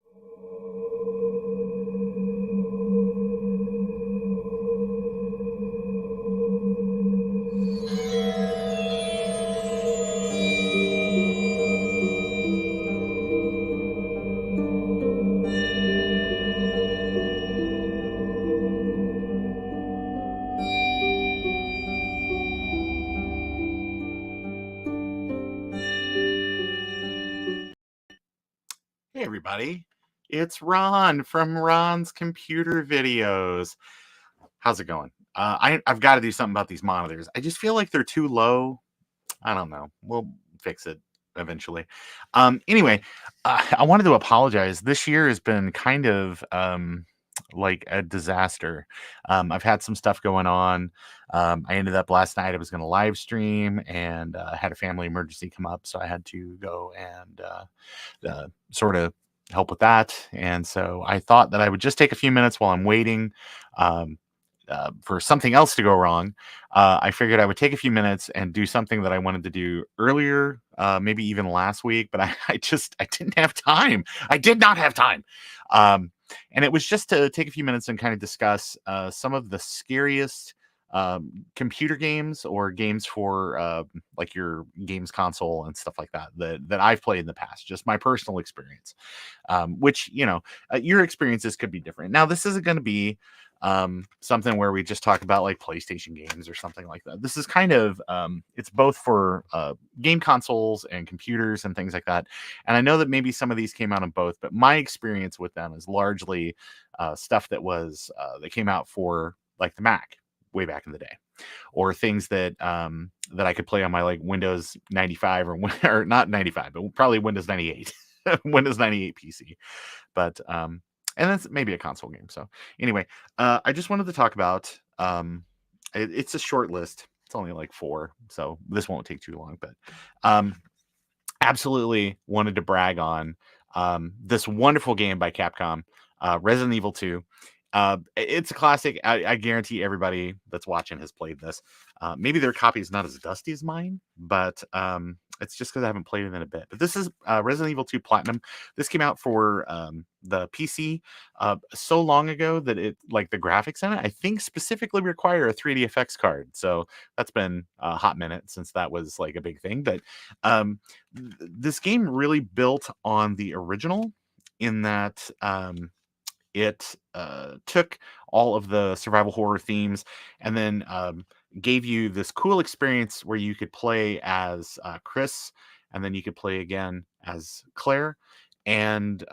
Hey everybody, it's Ron from Ron's Computer Videos. How's it going? I've got to do something about these monitors. I just feel like they're too low. I don't know. We'll fix it eventually. Anyway, I wanted to apologize. This year has been kind of like a disaster. I've had some stuff going on. I ended up last night, I was going to live stream and had a family emergency come up. So I had to go and sort of help with that. And so I thought that I would just take a few minutes while I'm waiting. Um, for something else to go wrong, I figured I would take a few minutes and do something that I wanted to do earlier, maybe even last week, but I didn't have time. I did not have time. And it was just to take a few minutes and kind of discuss some of the scariest computer games or games for like your games console and stuff like that I've played in the past. Just my personal experience, which your experiences could be different. Now, this isn't going to be something where we just talk about like PlayStation games or something like that. This is kind of it's both for game consoles and computers and things like that. And I know that maybe some of these came out on both, but my experience with them is largely stuff that came out for like the Mac way back in the day, or things that that I could play on my like Windows 95 or not 95, but probably Windows 98, Windows 98 PC. But and that's maybe a console game. So anyway, I just wanted to talk about it's a short list. It's only like 4, so this won't take too long. But absolutely wanted to brag on this wonderful game by Capcom, Resident Evil 2. It's a classic. I guarantee everybody that's watching has played this. Maybe their copy is not as dusty as mine, but it's just because I haven't played it in a bit. But this is Resident Evil 2 Platinum. This came out for the PC so long ago that it, like the graphics in it, I think specifically require a 3D card. So that's been a hot minute since that was like a big thing. But this game really built on the original in that it took all of the survival horror themes and then gave you this cool experience where you could play as Chris, and then you could play again as Claire. And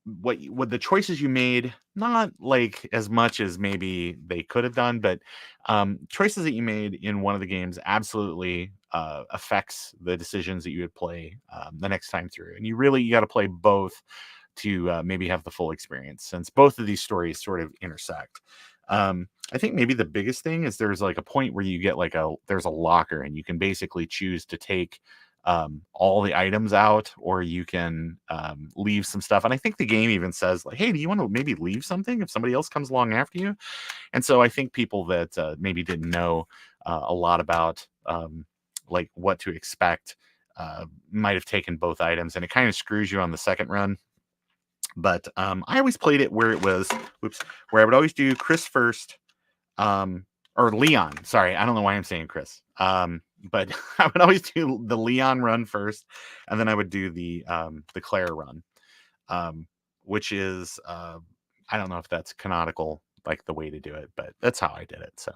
what the choices you made, not like as much as maybe they could have done, but choices that you made in one of the games absolutely affects the decisions that you would play the next time through. And you got to play both to maybe have the full experience, since both of these stories sort of intersect. I think maybe the biggest thing is there's like a point where you get like there's a locker, and you can basically choose to take all the items out, or you can leave some stuff. And I think the game even says like, hey, do you want to maybe leave something if somebody else comes along after you? And so I think people that maybe didn't know a lot about like what to expect might have taken both items, and it kind of screws you on the second run. But I always played it where it was, where I would always do Chris first, or Leon. Sorry, I don't know why I'm saying Chris. But I would always do the Leon run first, and then I would do the Claire run, which is I don't know if that's canonical, like the way to do it, but that's how I did it. So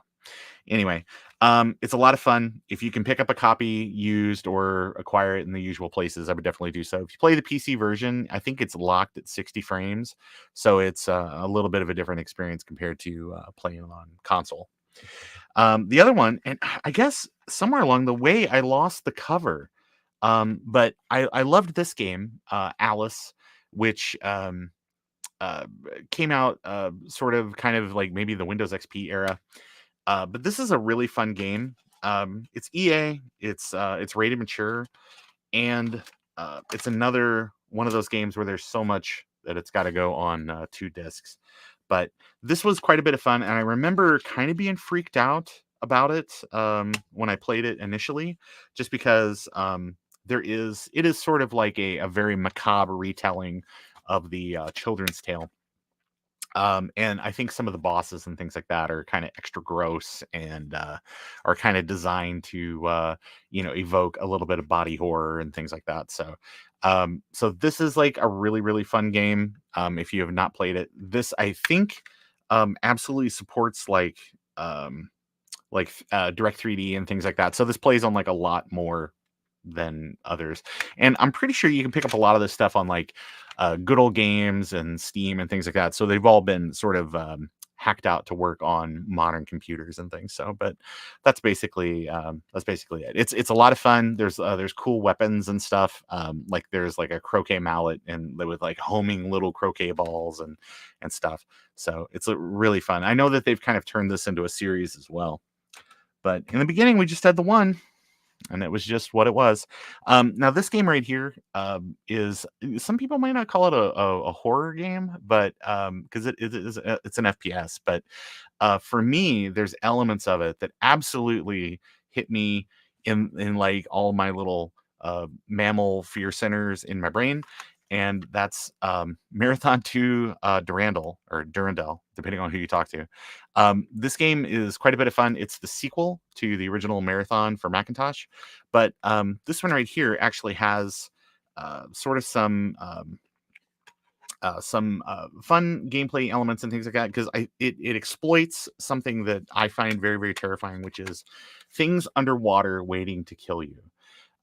anyway, it's a lot of fun. If you can pick up a copy used or acquire it in the usual places, I would definitely do so. If you play the PC version, I think it's locked at 60 frames, so it's a little bit of a different experience compared to playing on console. The other one, and I guess somewhere along the way, I lost the cover, but I loved this game, Alice, which uh, came out sort of kind of like maybe the Windows XP era. But this is a really fun game. It's EA. It's rated mature, and it's another one of those games where there's so much that it's got to go on 2 discs. But this was quite a bit of fun, and I remember kind of being freaked out about it when I played it initially, just because it is sort of like a very macabre retelling of the children's tale. And I think some of the bosses and things like that are kind of extra gross and are kind of designed to evoke a little bit of body horror and things like that. So this is like a really really fun game. If you have not played it, this I think absolutely supports Direct 3D and things like that. So this plays on like a lot more than others. And I'm pretty sure you can pick up a lot of this stuff on like Good Old Games and Steam and things like that. So they've all been sort of hacked out to work on modern computers and things. So, but that's basically it. It's a lot of fun. There's cool weapons and stuff. Like there's like a croquet mallet and with like homing little croquet balls and stuff. So it's really fun. I know that they've kind of turned this into a series as well. But in the beginning, we just had the one, and it was just what it was. Now, this game right here is some people might not call it a horror game, but because it's an FPS. But for me, there's elements of it that absolutely hit me in like all my little mammal fear centers in my brain. And that's Marathon 2 Durandal or Durandal, depending on who you talk to. This game is quite a bit of fun. It's the sequel to the original Marathon for Macintosh, but this one right here actually has sort of some fun gameplay elements and things like that, because it exploits something that I find very very terrifying, which is things underwater waiting to kill you.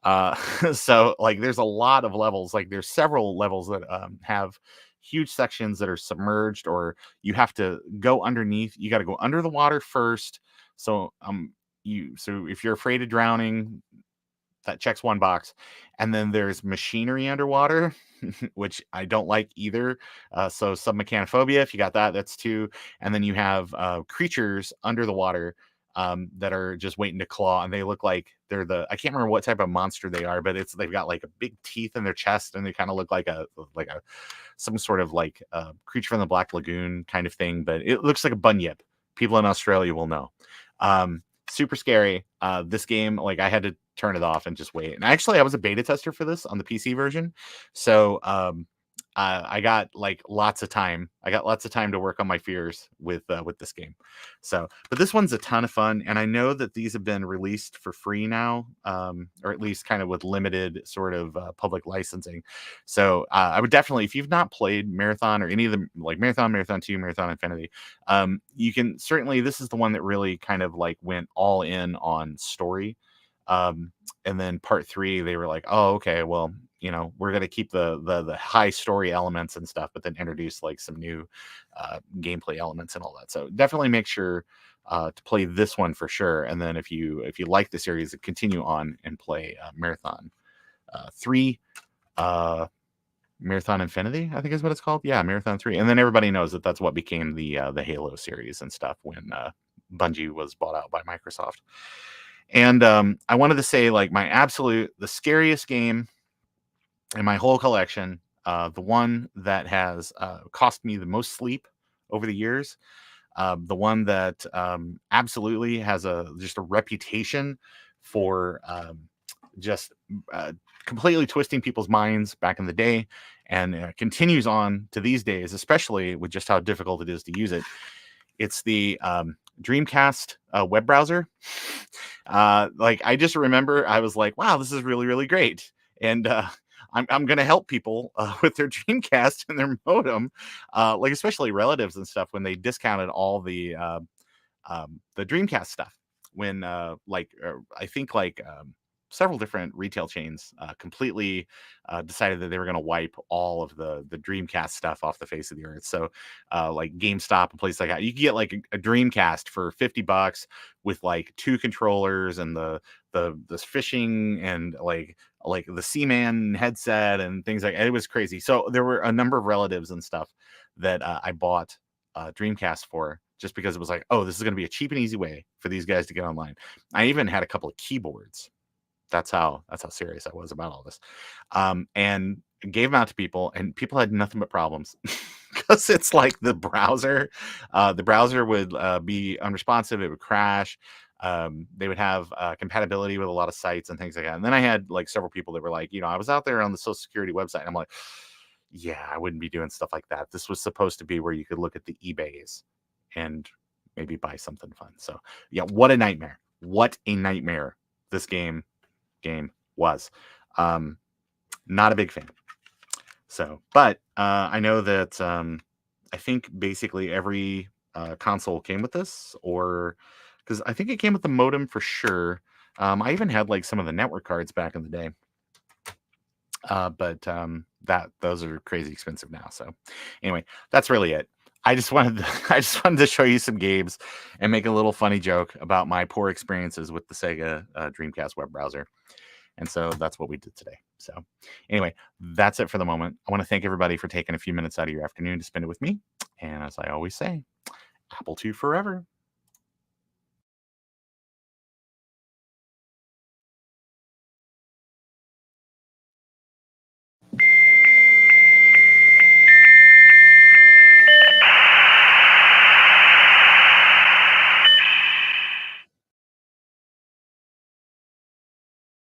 Uh, so like there's a lot of levels, like there's several levels that have huge sections that are submerged, or you have to go underneath. You got to go under the water first. So if you're afraid of drowning, that checks one box. And then there's machinery underwater, which I don't like either. So submechanophobia, if you got that, that's two. And then you have creatures under the water that are just waiting to claw, and they look like I can't remember what type of monster they are, but they've got like a big teeth in their chest, and they kind of look like some sort of like creature from the Black Lagoon kind of thing, but it looks like a bunyip. People in Australia will know. Super scary. This game, like I had to turn it off and just wait. And actually, I was a beta tester for this on the PC version, so I got like lots of time. I got lots of time to work on my fears with this game. So, but this one's a ton of fun, and I know that these have been released for free now, or at least kind of with limited sort of public licensing. So, I would definitely, if you've not played Marathon or any of them, like Marathon, Marathon 2, Marathon Infinity, you can certainly. This is the one that really kind of like went all in on story. And then part 3, they were like, oh, okay, well, we're going to keep the high story elements and stuff, but then introduce like some new gameplay elements and all that. So definitely make sure to play this one for sure. And then if you like the series, continue on and play Marathon 3, Marathon Infinity, I think is what it's called. Yeah, Marathon 3. And then everybody knows that that's what became the Halo series and stuff when Bungie was bought out by Microsoft. And I wanted to say, like, the scariest game in my whole collection, the one that has cost me the most sleep over the years, the one that absolutely has just a reputation for just completely twisting people's minds back in the day, and continues on to these days, especially with just how difficult it is to use it. It's the Dreamcast web browser. Like I just remember I was like, wow, this is really, really great. And I'm going to help people with their Dreamcast and their modem, like especially relatives and stuff, when they discounted all the Dreamcast stuff. When I think several different retail chains completely decided that they were going to wipe all of the Dreamcast stuff off the face of the earth. So like GameStop and places like that, you can get like a Dreamcast for $50 with like 2 controllers and the fishing and like the Seaman headset and things like that. It was crazy. So there were a number of relatives and stuff that I bought Dreamcast for, just because it was like, oh, this is going to be a cheap and easy way for these guys to get online. I even had a couple of keyboards. That's how serious I was about all this. And gave them out to people, and people had nothing but problems because it's like the browser would be unresponsive. It would crash. They would have compatibility with a lot of sites and things like that. And then I had like several people that were like, I was out there on the Social Security website, and I'm like, Yeah, I wouldn't be doing stuff like that. This was supposed to be where you could look at the eBays and maybe buy something fun. So yeah, what a nightmare. What a nightmare this game was. Not a big fan. So, but I know that I think basically every console came with this, or because I think it came with the modem for sure. I even had like some of the network cards back in the day. But that those are crazy expensive now. So anyway, that's really it. I just wanted to show you some games and make a little funny joke about my poor experiences with the Sega Dreamcast web browser. And so that's what we did today. So anyway, that's it for the moment. I want to thank everybody for taking a few minutes out of your afternoon to spend it with me. And as I always say, Apple II forever.